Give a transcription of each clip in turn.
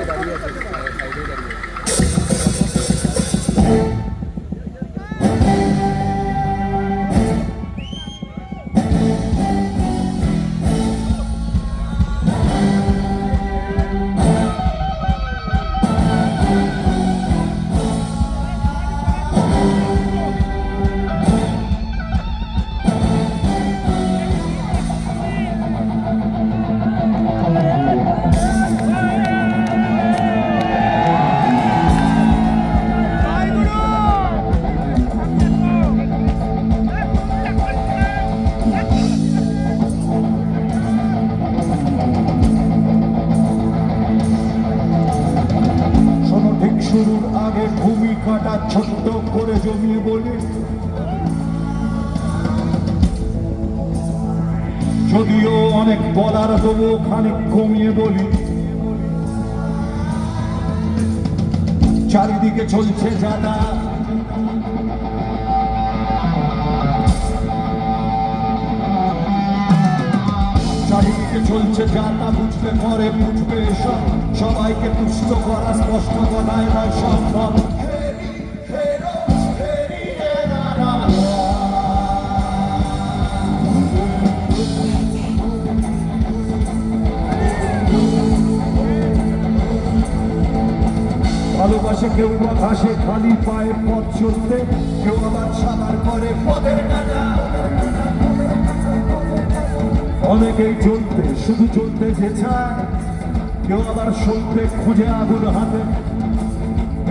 দাঁড়িয়ে আছে, সাইডে দাঁড়িয়ে। শুরুর আগে ভূমিকাটা ছোট্ট করে জমিয়ে বলি, যদিও অনেক বলার দেবো খানিক কমিয়ে বলি। চারিদিকে চলছে জানা, চারিদিকে চলছে জানা, বুঝতে পরে বুঝবে এসব, সবাইকে তুষ্ট করা স্পষ্ট কথায় নয় সম্ভব। ভালোবাসে কেউ বা ঘাসে খালি পায়ে পথ চলতে, কেউ আবার সাবার করে পথের কাটা। অনেকেই চলতে শুধু চলতে যে চায়, কেউ আবার সলতে খুঁজে আগুন হাতে।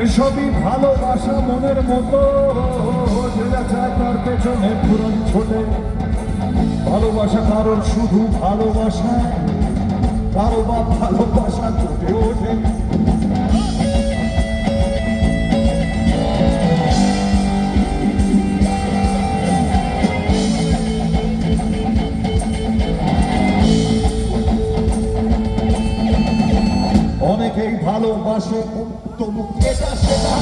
এসবই ভালোবাসা মনের মতো, যেটা চায় তার পেছনে পুরন ছোটে। ভালোবাসা কারোর শুধু ভালোবাসা, কারো বা ভালোবাসা ফুটে ওঠে। অনেকেই ভালোবাসে তবু এটা সেটা,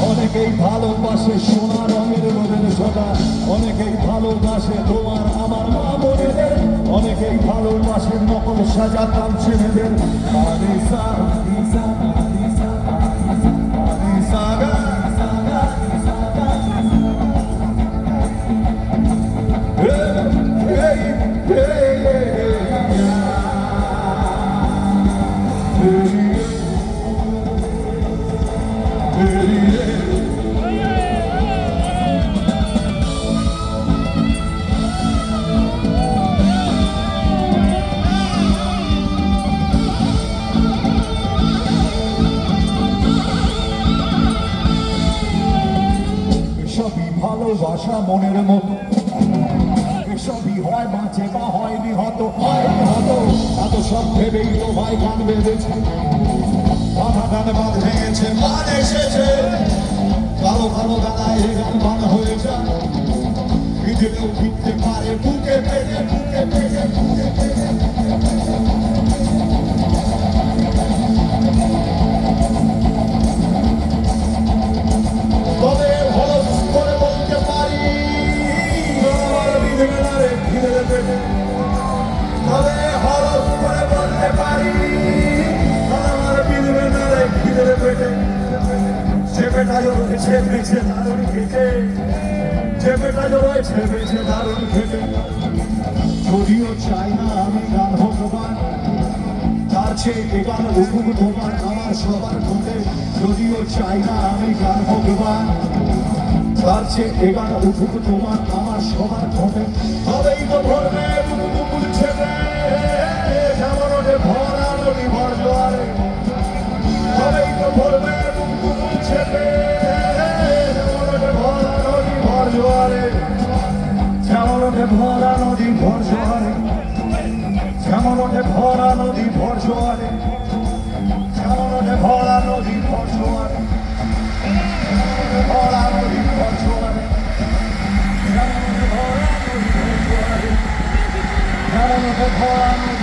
অনেকেই ভালোবাসে সোনা রঙের রোদের সোনা, অনেকেই ভালোবাসে তোমার আমার মা বোনেদের, অনেকেই ভালোবাসে নকল সাজাতাম ছেলেদের। ভালোবাসা মনের মতো, এসবই হয় বাঁচে বা হয়নি হতো, হয়নি হতো এত সব ভেবেই তো ভাই গান বেঁধেছে। বাধা গান বাঁধ ভেঙেছে, মান এসেছে, কালো কালো গানায় এ গান বান হয়ে যায়। বিধেও ফিরতে পারে বুকে পেটে, বুকে পেটে, বুকে পেটে। তবে হলস করে বলতে পারি, আমার বিধবেনারে খিদে পেটে। তবে হলস করে বলতে পারি, আমার বিধবেনারে খিদে পেটে। যে বেটা রয়েছে বেঁচে দারুণ খেটে, যে বেটা রয়েছে বেঁচে দারুণ খেটে। যদিও চাই না আমি গান ভগবান, তার চেয়ে এ গান উঠুক তোমার আমার সবার ঠোঁটে। যদিও চাই না আমি গান ভগবান, তার চেয়ে এ গান উঠুক তোমার আমার সবার ঠোঁটে। তবেই তো ভরবে বুকুল ছেড়ে, যেমন ওঠে ভরা নদী ভর জোয়ারে। তবেই তো ভরবে বুকুল ছেড়ে, যেমন ওঠে ভরা নদী ভর জোয়ারে। যেমন ওঠে ভরা নদী ভর জোয়ারে, যেমন ওঠে ভরা নদী ভর জোয়ারে, যেমন ওঠে ভরা নদী ভর জোয়ারে, ভরা নদী ভর জোয়ারে, যেমন ওঠে ভরা নদী ভর জোয়ারে, যেমন ওঠে ভরা নদী